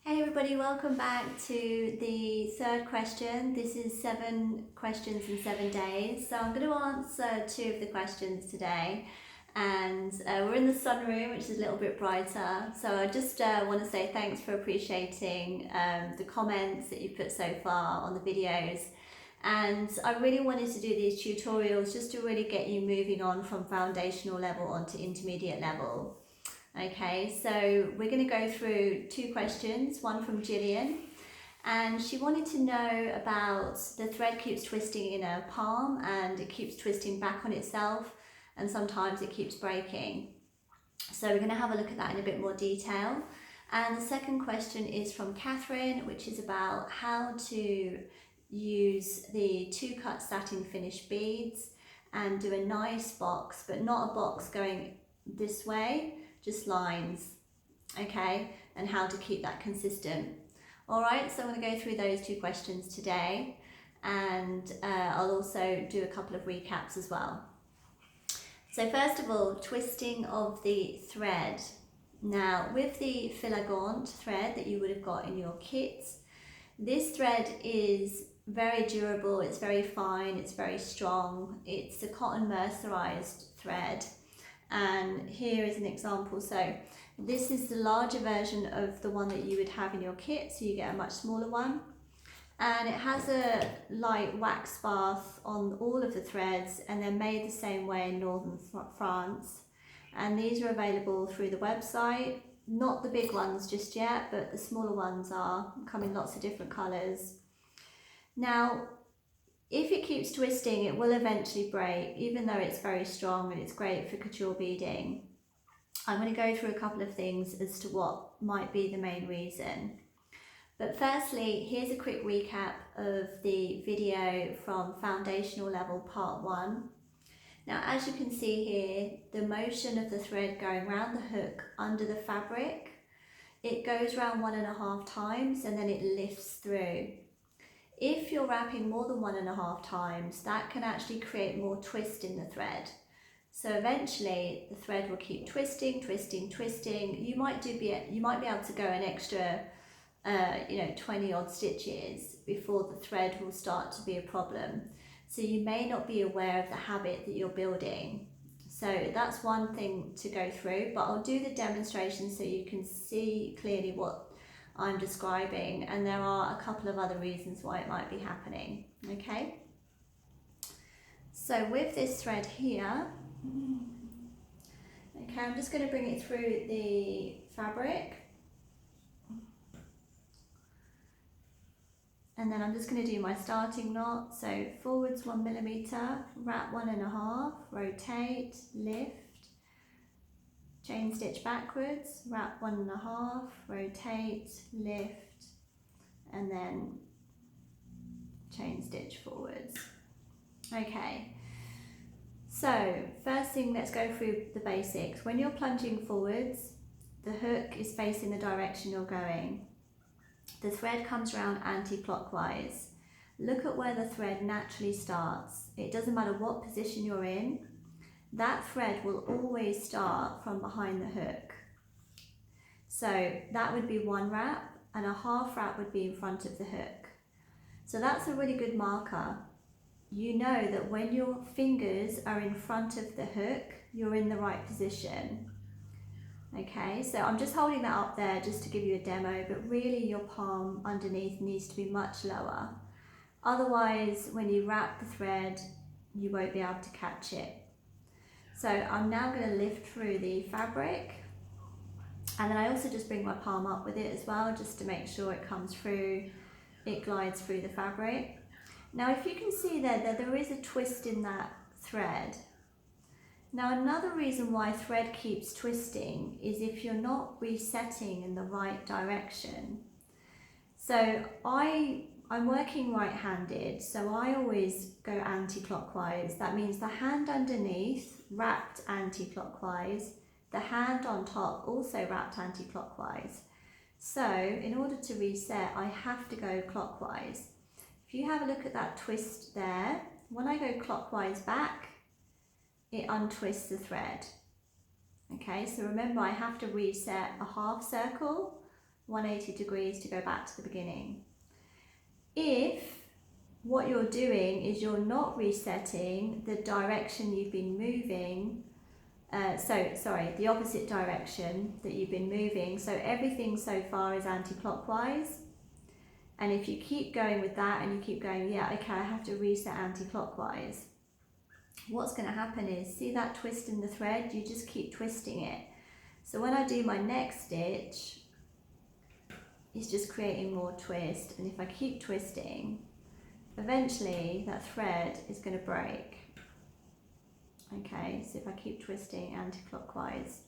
Hey everybody, welcome back to the third question. This is 7 questions in 7 days. So I'm going to answer 2 of the questions today. And we're in the sunroom, which is a little bit brighter. So I just want to say thanks for appreciating the comments that you've put so far on the videos. And I really wanted to do these tutorials just to really get you moving on from foundational level onto intermediate level. Okay, so we're going to go through 2 questions, one from Gillian, and she wanted to know about the thread keeps twisting in her palm and it keeps twisting back on itself, and sometimes it keeps breaking. So we're going to have a look at that in a bit more detail. And the second question is from Catherine, which is about how to use the 2-cut satin finish beads and do a nice box, but not a box going this way, just lines, okay, and how to keep that consistent. All right, so I'm going to go through those 2 questions today, and I'll also do a couple of recaps as well. So first of all, twisting of the thread. Now with the filagant thread that you would have got in your kits, this thread is very durable, it's very fine, it's very strong, it's a cotton mercerized thread. And here is an example. So this is the larger version of the one that you would have in your kit, so you get a much smaller one. And it has a light wax bath on all of the threads, and they're made the same way in northern France. And these are available through the website. Not the big ones just yet, but the smaller ones come in lots of different colours. Now, if it keeps twisting, it will eventually break, even though it's very strong and it's great for couture beading. I'm going to go through a couple of things as to what might be the main reason. But firstly, here's a quick recap of the video from foundational level part 1. Now, as you can see here, the motion of the thread going around the hook under the fabric, it goes around 1.5 times and then it lifts through. If you're wrapping more than 1.5 times, that can actually create more twist in the thread. So eventually the thread will keep twisting, twisting, twisting. You might be able to go an extra 20 odd stitches before the thread will start to be a problem. So you may not be aware of the habit that you're building. So that's one thing to go through, but I'll do the demonstration so you can see clearly what I'm describing, and there are a couple of other reasons why it might be happening. Okay, so with this thread here, okay, I'm just going to bring it through the fabric, and then I'm just going to do my starting knot. So forwards 1 millimeter, wrap 1.5, rotate, lift, chain stitch backwards, wrap 1.5, rotate, lift, and then chain stitch forwards. Okay, so first thing, let's go through the basics. When you're plunging forwards, the hook is facing the direction you're going. The thread comes around anti-clockwise. Look at where the thread naturally starts. It doesn't matter what position you're in, that thread will always start from behind the hook. So that would be 1 wrap, and a 1/2 wrap would be in front of the hook. So that's a really good marker. You know that when your fingers are in front of the hook, you're in the right position. Okay, so I'm just holding that up there just to give you a demo, but really your palm underneath needs to be much lower. Otherwise, when you wrap the thread, you won't be able to catch it. So I'm now going to lift through the fabric, and then I also just bring my palm up with it as well, just to make sure it comes through, it glides through the fabric. Now if you can see there is a twist in that thread. Now another reason why thread keeps twisting is if you're not resetting in the right direction. So I'm working right-handed, so I always go anti-clockwise. That means the hand underneath wrapped anti-clockwise, the hand on top also wrapped anti-clockwise. So in order to reset, I have to go clockwise. If you have a look at that twist there, when I go clockwise back, it untwists the thread. Okay, so remember I have to reset a 1/2 circle 180 degrees to go back to the beginning. If what you're doing is you're not resetting the direction you've been moving, the opposite direction that you've been moving, so everything so far is anti-clockwise, and if you keep going with that and you keep going, yeah, okay, I have to reset anti-clockwise, what's going to happen is, see that twist in the thread, you just keep twisting it. So when I do my next stitch, it's just creating more twist, and if I keep twisting, eventually that thread is going to break. Okay, so if I keep twisting anti-clockwise,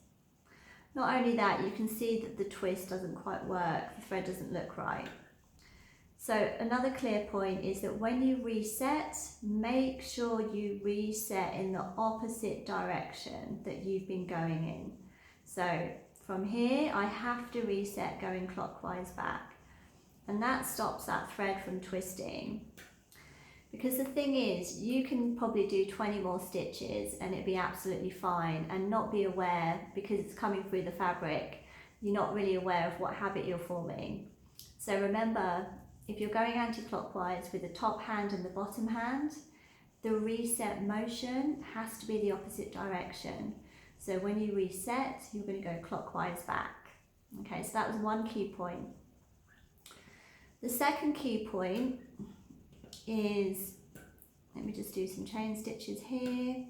not only that, you can see that the twist doesn't quite work, the thread doesn't look right. So another clear point is that when you reset, make sure you reset in the opposite direction that you've been going in. So from here, I have to reset going clockwise back, and that stops that thread from twisting. Because the thing is, you can probably do 20 more stitches and it'd be absolutely fine and not be aware, because it's coming through the fabric, you're not really aware of what habit you're forming. So remember, if you're going anti-clockwise with the top hand and the bottom hand, the reset motion has to be the opposite direction. So when you reset, you're going to go clockwise back. Okay, so that was one key point. The second key point is, let me just do some chain stitches here.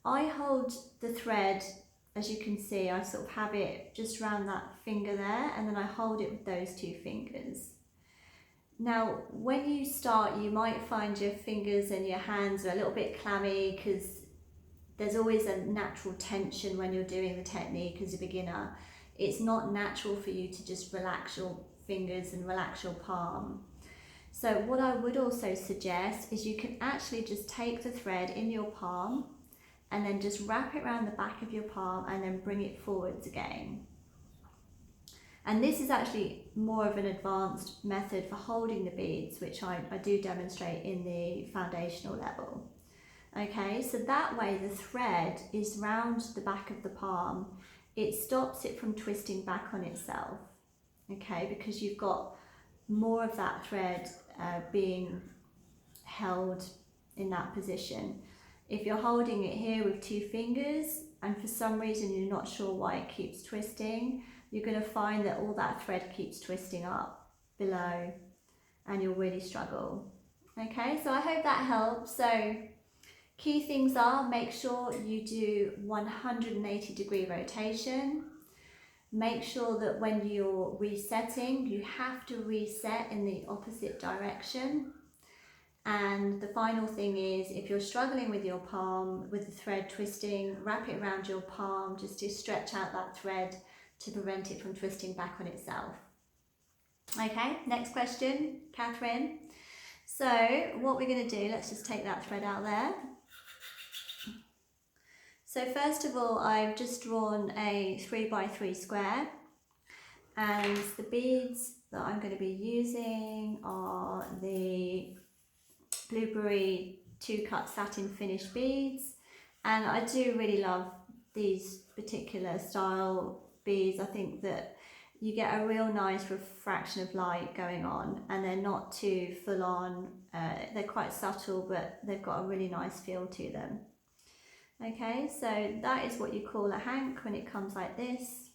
I hold the thread, as you can see, I sort of have it just around that finger there, and then I hold it with those two fingers. Now, when you start, you might find your fingers and your hands are a little bit clammy, because there's always a natural tension when you're doing the technique as a beginner. It's not natural for you to just relax your fingers and relax your palm. So what I would also suggest is you can actually just take the thread in your palm and then just wrap it around the back of your palm and then bring it forwards again. And this is actually more of an advanced method for holding the beads, which I do demonstrate in the foundational level. Okay, so that way the thread is round the back of the palm. It stops it from twisting back on itself. Okay, because you've got more of that thread being held in that position. If you're holding it here with two fingers and for some reason you're not sure why it keeps twisting, you're going to find that all that thread keeps twisting up below and you'll really struggle. Okay, so I hope that helps. So key things are, make sure you do 180 degree rotation. Make sure that when you're resetting, you have to reset in the opposite direction. And the final thing is, if you're struggling with your palm, with the thread twisting, wrap it around your palm just to stretch out that thread to prevent it from twisting back on itself. Okay, next question, Catherine. So what we're going to do, let's just take that thread out there. So first of all, I've just drawn a 3x3 square, and the beads that I'm going to be using are the Blueberry 2-cut satin finish beads, and I do really love these particular style beads. I think that you get a real nice refraction of light going on, and they're not too full on, they're quite subtle, but they've got a really nice feel to them. Okay, so that is what you call a hank when it comes like this.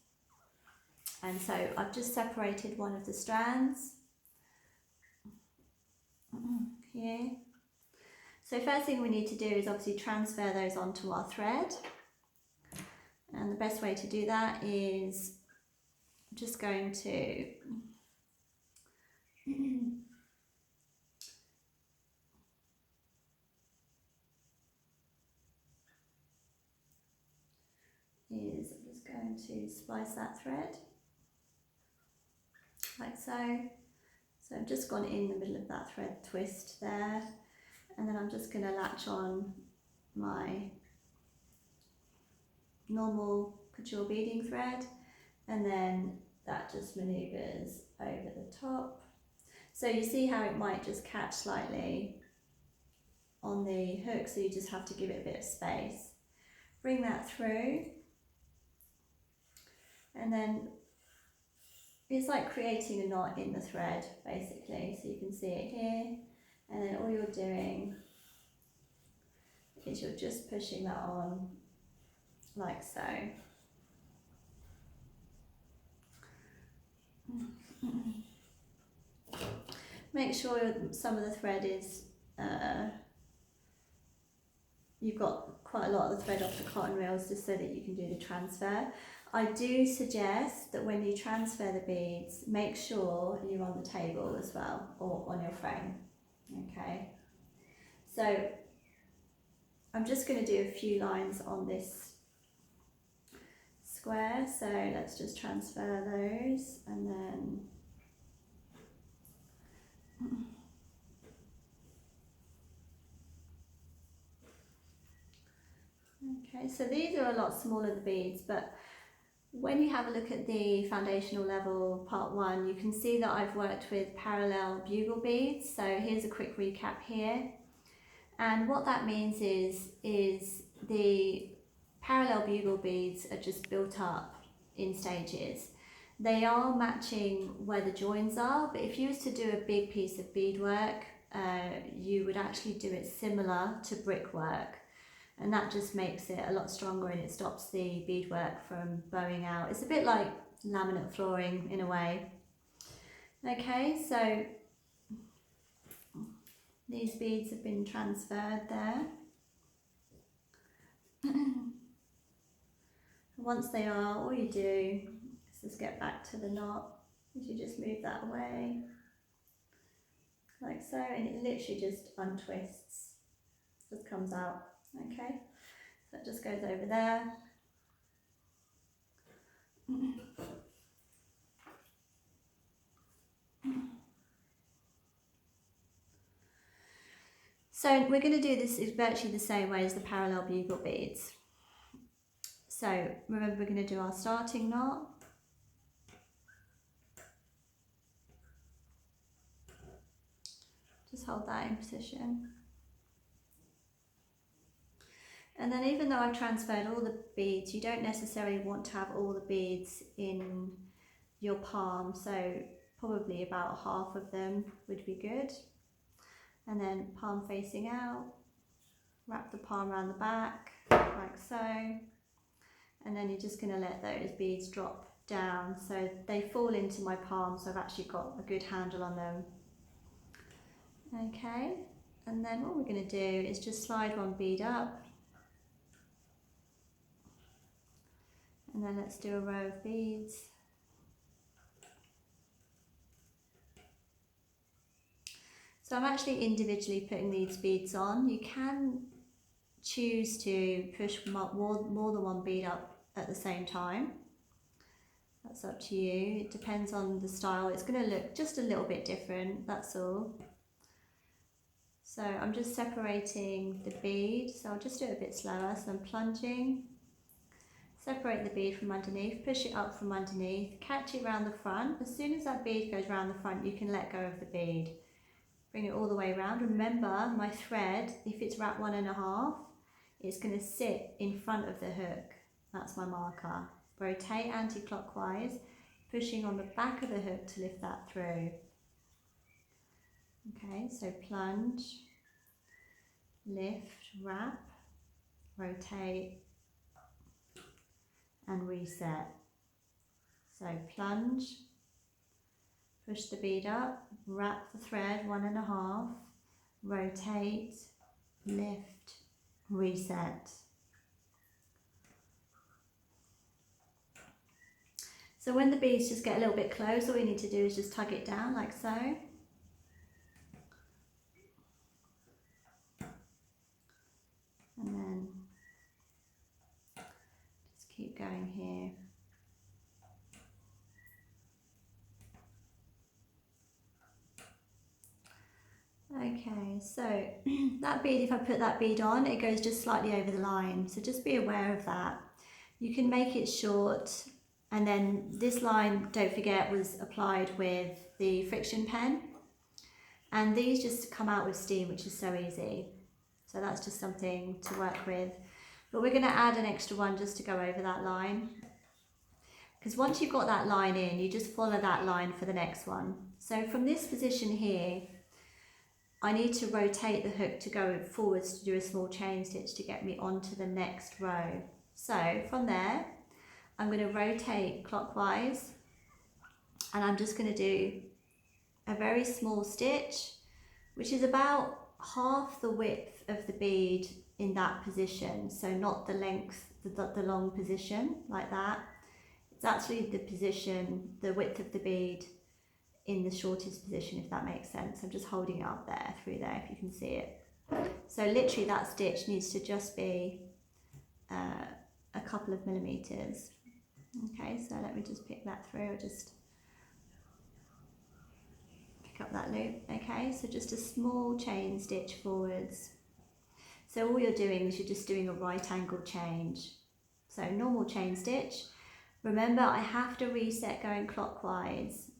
And so I've just separated one of the strands here. So first thing we need to do is obviously transfer those onto our thread. And the best way to do that is just going to I'm just going to splice that thread like so. So I've just gone in the middle of that thread twist there, and then I'm just going to latch on my normal couture beading thread, and then that just maneuvers over the top. So you see how it might just catch slightly on the hook, so you just have to give it a bit of space. Bring that through. And then it's like creating a knot in the thread basically, so you can see it here, and then all you're doing is you're just pushing that on like so. Make sure some of the thread is, you've got quite a lot of the thread off the cotton reels just so that you can do the transfer. I do suggest that when you transfer the beads, make sure you're on the table as well, or on your frame, okay? So I'm just going to do a few lines on this square, so let's just transfer those, and then okay, so these are a lot smaller, the beads, but when you have a look at the foundational level part 1, you can see that I've worked with parallel bugle beads. So here's a quick recap here, and what that means is the parallel bugle beads are just built up in stages. They are matching where the joins are, but if you was to do a big piece of beadwork, you would actually do it similar to brickwork, and that just makes it a lot stronger and it stops the beadwork from bowing out. It's a bit like laminate flooring in a way. Okay, so these beads have been transferred there. Once they are, all you do is just get back to the knot, is you just move that away like so, and it literally just untwists, just comes out. Okay, so it just goes over there. So we're going to do this virtually the same way as the parallel bugle beads. So remember, we're going to do our starting knot. Just hold that in position. And then even though I've transferred all the beads, you don't necessarily want to have all the beads in your palm, so probably about half of them would be good. And then palm facing out, wrap the palm around the back like so, and then you're just going to let those beads drop down so they fall into my palm, so I've actually got a good handle on them. Okay, and then what we're going to do is just slide one bead up, and then let's do a row of beads. So I'm actually individually putting these beads on. You can choose to push more than one bead up at the same time. That's up to you. It depends on the style. It's going to look just a little bit different, that's all. So I'm just separating the bead, so I'll just do it a bit slower. So I'm plunging, separate the bead from underneath, push it up from underneath, catch it round the front. As soon as that bead goes round the front, you can let go of the bead. Bring it all the way around. Remember, my thread, if it's wrapped 1.5, it's going to sit in front of the hook. That's my marker. Rotate anti-clockwise, pushing on the back of the hook to lift that through. Okay, so plunge, lift, wrap, rotate, and reset. So plunge, push the bead up, wrap the thread 1.5, rotate, lift, reset. So when the beads just get a little bit close, all you need to do is just tug it down like so. And then just keep going here. Okay, so that bead, if I put that bead on, it goes just slightly over the line, so just be aware of that. You can make it short, and then this line, don't forget, was applied with the friction pen, and these just come out with steam, which is so easy. So that's just something to work with. But we're going to add an extra one just to go over that line. because once you've got that line in, you just follow that line for the next one. So from this position here, I need to rotate the hook to go forwards to do a small chain stitch to get me onto the next row. So from there, I'm going to rotate clockwise, and I'm just going to do a very small stitch, which is about half the width of the bead in that position. So not the length, the long position like that. It's actually the position, the width of the bead in the shortest position, if that makes sense. I'm just holding it up there, through there, if you can see it. So literally that stitch needs to just be a couple of millimeters. Okay, so let me just pick that through, or just pick up that loop. Okay, so just a small chain stitch forwards. So all you're doing is you're just doing a right angle change. So normal chain stitch. Remember, I have to reset going clockwise,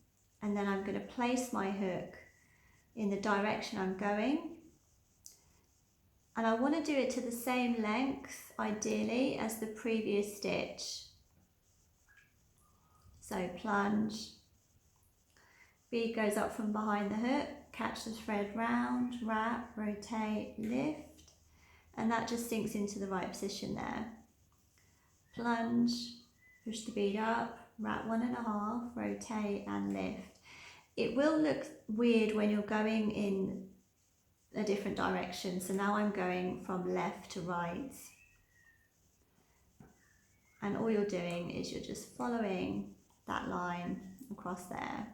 and then I'm going to place my hook in the direction I'm going. And I want to do it to the same length, ideally, as the previous stitch. So plunge, bead goes up from behind the hook, catch the thread round, wrap, rotate, lift, and that just sinks into the right position there. Plunge, push the bead up, wrap 1.5, rotate and lift. It will look weird when you're going in a different direction. So now I'm going from left to right. And all you're doing is you're just following that line across there.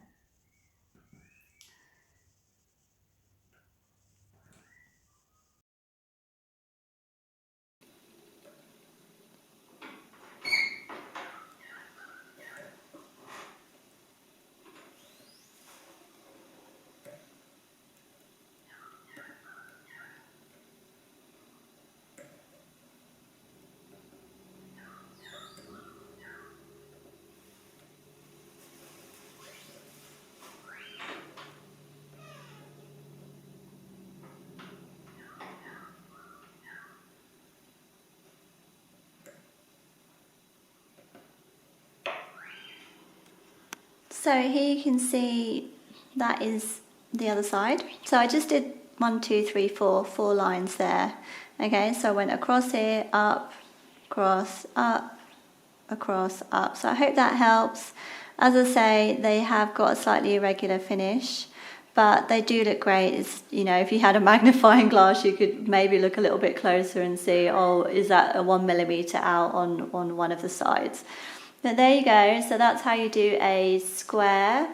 So here you can see that is the other side. So I just did 1, 2, 3, 4 lines there. Okay, so I went across here, up, across, up, across, up. So I hope that helps. As I say, they have got a slightly irregular finish, but they do look great. It's, you know, if you had a magnifying glass, you could maybe look a little bit closer and see, oh, is that a 1 millimeter out on one of the sides? But there you go. So that's how you do a square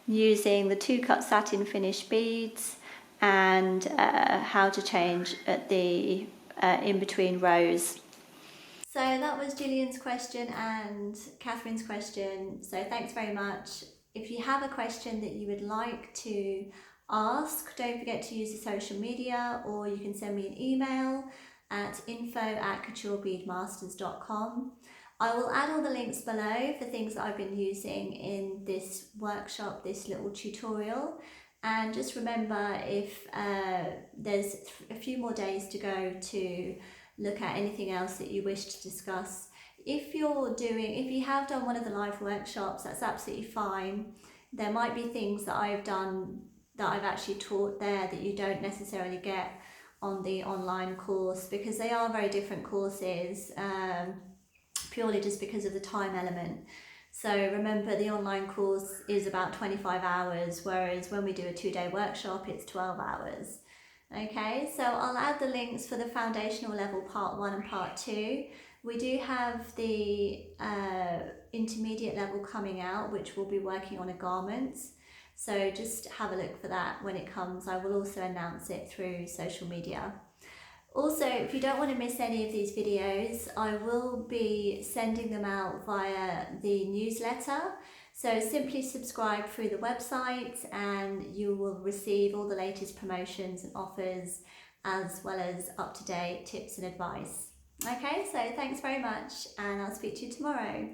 using the 2-cut satin finish beads, and how to change at the in between rows. So that was Gillian's question and Catherine's question. So thanks very much. If you have a question that you would like to ask, don't forget to use the social media, or you can send me an email at info@couturebeadmasters.com. I will add all the links below for things that I've been using in this workshop, this little tutorial. And just remember, if there's a few more days to go to look at anything else that you wish to discuss. If you have done one of the live workshops, that's absolutely fine. There might be things that I've done that I've actually taught there that you don't necessarily get on the online course, because they are very different courses. Purely just because of the time element. So remember, the online course is about 25 hours, whereas when we do a 2-day workshop, it's 12 hours. Okay, so I'll add the links for the foundational level part 1 and part 2. We do have the intermediate level coming out, which we'll be working on a garment. So just have a look for that when it comes. I will also announce it through social media. Also, if you don't want to miss any of these videos, I will be sending them out via the newsletter. So simply subscribe through the website and you will receive all the latest promotions and offers, as well as up-to-date tips and advice. Okay, so thanks very much, and I'll speak to you tomorrow.